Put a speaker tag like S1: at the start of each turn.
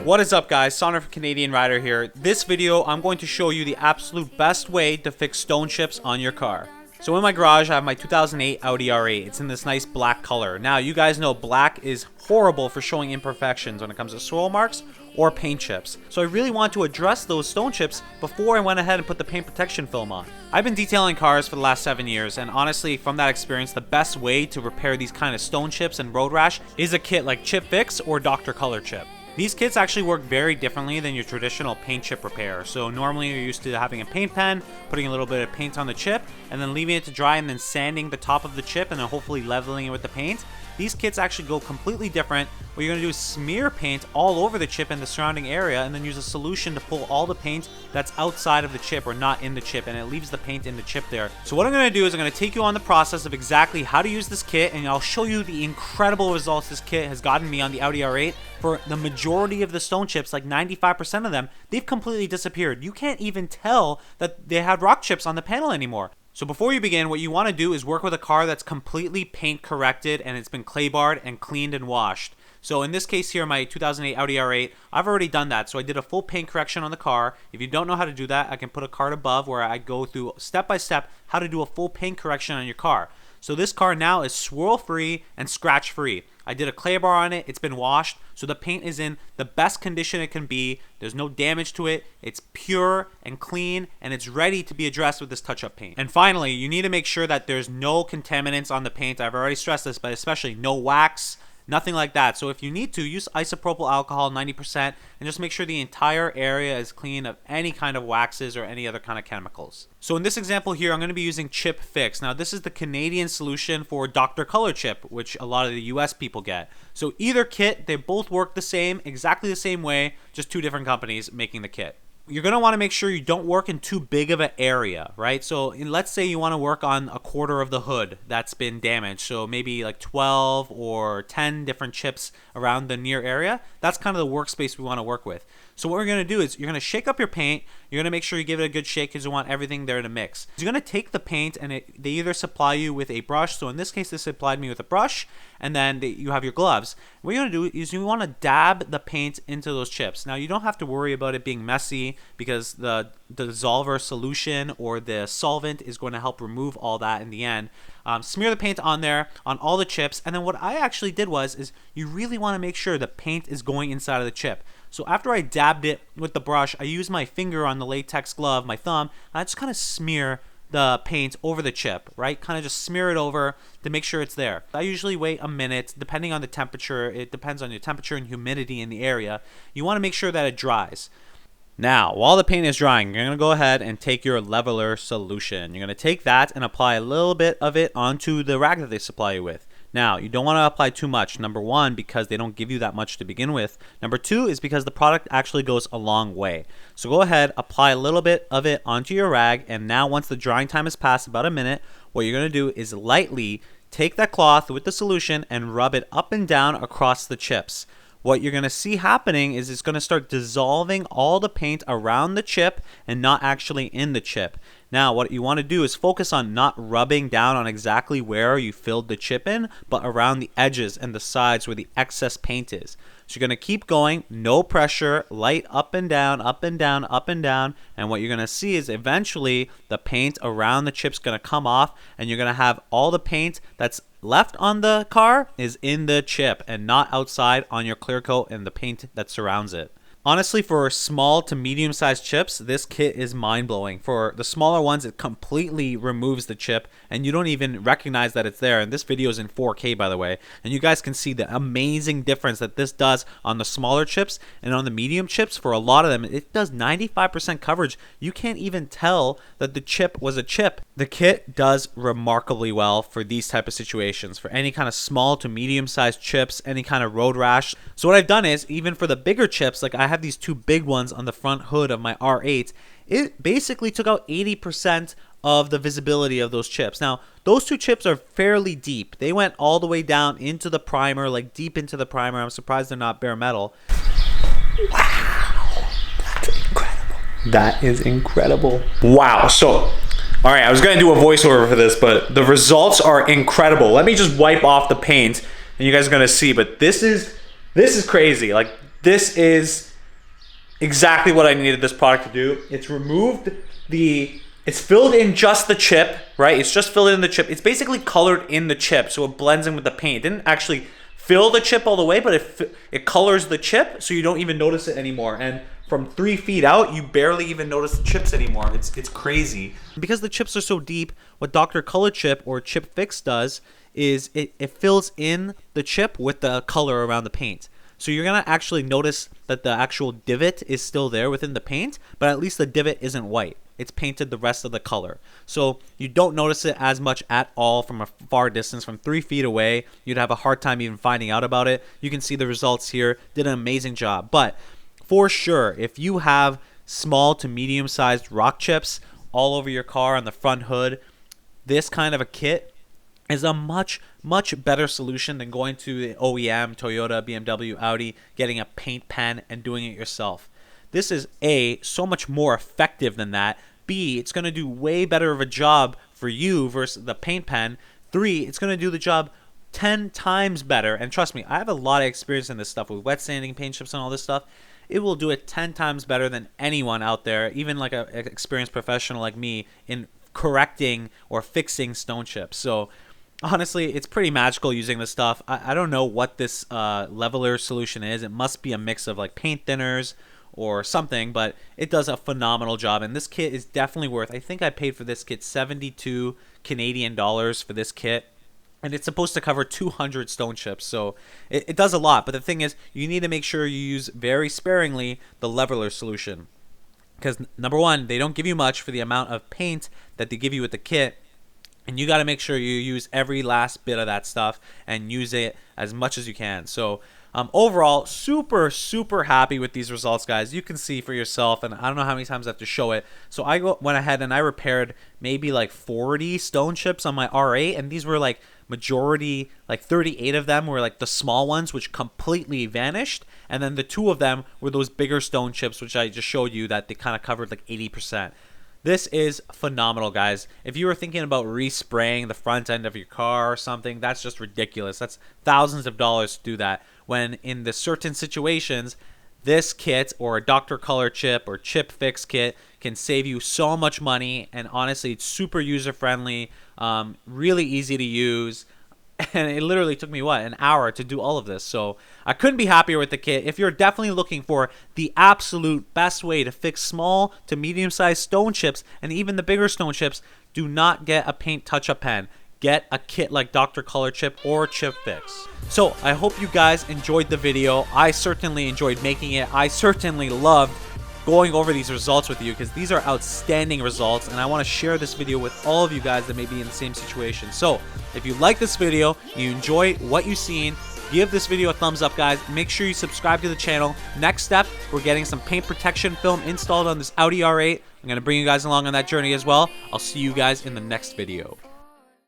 S1: What is up, guys? Sonduren Fanarredha here. This video, I'm going to show you the absolute best way to fix stone chips on your car. So in my garage, I have my 2008 Audi R8. It's in this nice black color. Now, you guys know black is horrible for showing imperfections when it comes to swirl marks or paint chips. So I really want to address those stone chips before I went ahead and put the paint protection film on. I've been detailing cars for the last 7 years, and honestly, from that experience, the best way to repair these kind of stone chips and road rash is a kit like Chip Fix or Dr. Color Chip. These kits actually work very differently than your traditional paint chip repair. So normally you're used to having a paint pen, putting a little bit of paint on the chip, and then leaving it to dry and then sanding the top of the chip and then hopefully leveling it with the paint. These kits actually go completely different. What you're going to do is smear paint all over the chip and the surrounding area, and then use a solution to pull all the paint that's outside of the chip or not in the chip, and it leaves the paint in the chip there. So what I'm going to do is I'm going to take you on the process of exactly how to use this kit, and I'll show you the incredible results this kit has gotten me on the Audi R8. For the majority of the stone chips, like 95% of them, they've completely disappeared. You can't even tell that they had rock chips on the panel anymore. So before you begin, what you want to do is work with a car that's completely paint corrected and it's been clay barred and cleaned and washed. So in this case here, my 2008 Audi R8, I've already done that. So I did a full paint correction on the car. If you don't know how to do that, I can put a card above where I go through step by step how to do a full paint correction on your car. So this car now is swirl free and scratch free. I did a clay bar on it, it's been washed, so the paint is in the best condition it can be. There's no damage to it, it's pure and clean, and it's ready to be addressed with this touch-up paint. And finally, you need to make sure that there's no contaminants on the paint. I've already stressed this, but especially no wax, nothing like that. So if you need to, use isopropyl alcohol 90% and just make sure the entire area is clean of any kind of waxes or any other kind of chemicals. So in this example here, I'm going to be using Chip Fix. Now this is the Canadian solution for Dr. Color Chip, which a lot of the US people get. So either kit, they both work the same, exactly the same way, just two different companies making the kit. You're going to want to make sure you don't work in too big of an area, right? So let's say you want to work on a quarter of the hood that's been damaged. So maybe like 12 or 10 different chips around the near area. That's kind of the workspace we want to work with. So what we're going to do is you're going to shake up your paint. You're going to make sure you give it a good shake because you want everything there to mix. You're going to take the paint and they either supply you with a brush. So in this case, they supplied me with a brush, and then you have your gloves. What you're going to do is you want to dab the paint into those chips. Now you don't have to worry about it being messy because the dissolver solution or the solvent is going to help remove all that in the end. Smear the paint on there on all the chips, and then what I actually did is you really want to make sure the paint is going inside of the chip. So after I dabbed it with the brush, I used my finger on the latex glove, my thumb, and I just kind of smear the paint over the chip, right? Kind of just smear it over to make sure it's there. I usually wait a minute, depending on the temperature. It depends on your temperature and humidity in the area. You want to make sure that it dries. Now, while the paint is drying, you're going to go ahead and take your leveler solution. You're going to take that and apply a little bit of it onto the rag that they supply you with. Now, you don't want to apply too much. Number one, because they don't give you that much to begin with. Number two is because the product actually goes a long way. So go ahead, apply a little bit of it onto your rag, and now once the drying time has passed, about a minute, what you're going to do is lightly take that cloth with the solution and rub it up and down across the chips. What you're going to see happening is it's going to start dissolving all the paint around the chip and not actually in the chip. Now, what you want to do is focus on not rubbing down on exactly where you filled the chip in, but around the edges and the sides where the excess paint is. So you're going to keep going, no pressure, light up and down, up and down, up and down. And what you're going to see is eventually the paint around the chip's going to come off, and you're going to have all the paint that's left on the car is in the chip and not outside on your clear coat and the paint that surrounds it. Honestly, for small to medium-sized chips, this kit is mind-blowing. For the smaller ones, it completely removes the chip, and you don't even recognize that it's there. And this video is in 4K, by the way. And you guys can see the amazing difference that this does on the smaller chips and on the medium chips. For a lot of them, it does 95% coverage. You can't even tell that the chip was a chip. The kit does remarkably well for these type of situations, for any kind of small to medium-sized chips, any kind of road rash. So what I've done is, even for the bigger chips, like I have these two big ones on the front hood of my R8, it basically took out 80% of the visibility of those chips. Now, those two chips are fairly deep. They went all the way down into the primer, like deep into the primer. I'm surprised they're not bare metal. Wow, that's incredible. That is incredible. Wow. So, all right, I was going to do a voiceover for this, but the results are incredible. Let me just wipe off the paint, and you guys are going to see, but this is crazy. Like, this is exactly what I needed this product to do. It's it's filled in just the chip, right? It's just filled in the chip. It's basically colored in the chip, so it blends in with the paint. It didn't actually fill the chip all the way, but it colors the chip, so you don't even notice it anymore. And from 3 feet out, you barely even notice the chips anymore. It's crazy. Because the chips are so deep, what Dr. Color Chip or Chip Fix does is it fills in the chip with the color around the paint. So you're going to actually notice that the actual divot is still there within the paint, but at least the divot isn't white. It's painted the rest of the color. So you don't notice it as much at all from a far distance. From 3 feet away, you'd have a hard time even finding out about it. You can see the results here. Did an amazing job. But for sure, if you have small to medium-sized rock chips all over your car on the front hood, this kind of a kit is a much better solution than going to the OEM, Toyota, BMW, Audi, getting a paint pen and doing it yourself. This is A, so much more effective than that. B, it's going to do way better of a job for you versus the paint pen. 3, it's going to do the job 10 times better. And trust me, I have a lot of experience in this stuff with wet sanding, paint chips, and all this stuff. It will do it 10 times better than anyone out there, even like an experienced professional like me, in correcting or fixing stone chips. So honestly, it's pretty magical using this stuff. I don't know what this leveler solution is. It must be a mix of like paint thinners or something, but it does a phenomenal job. And this kit is definitely worth, I think I paid for this kit 72 Canadian dollars for this kit. And it's supposed to cover 200 stone chips, so it does a lot. But the thing is, you need to make sure you use very sparingly the leveler solution. Because number one, they don't give you much for the amount of paint that they give you with the kit. And you got to make sure you use every last bit of that stuff and use it as much as you can. So overall, super happy with these results, guys. You can see for yourself, and I don't know how many times I have to show it. So I went ahead and I repaired maybe like 40 stone chips on my R8, and these were like majority, like 38 of them were like the small ones, which completely vanished, and then the 2 of them were those bigger stone chips, which I just showed you that they kind of covered like 80%. This is phenomenal, guys. If you were thinking about respraying the front end of your car or something, that's just ridiculous. That's thousands of dollars to do that. When in the certain situations, this kit or a Dr. Color Chip or Chip Fix kit can save you so much money. And honestly, it's super user-friendly, really easy to use. And it literally took me, an hour to do all of this. So I couldn't be happier with the kit. If you're definitely looking for the absolute best way to fix small to medium-sized stone chips and even the bigger stone chips, do not get a paint touch-up pen. Get a kit like Dr. Color Chip or Chip Fix. So I hope you guys enjoyed the video. I certainly enjoyed making it. I certainly loved going over these results with you because these are outstanding results, and I want to share this video with all of you guys that may be in the same situation. So if you like this video, you enjoy what you've seen, give this video a thumbs up, guys. Make sure you subscribe to the channel. Next step, we're getting some paint protection film installed on this Audi R8. I'm going to bring you guys along on that journey as well. I'll see you guys in the next video.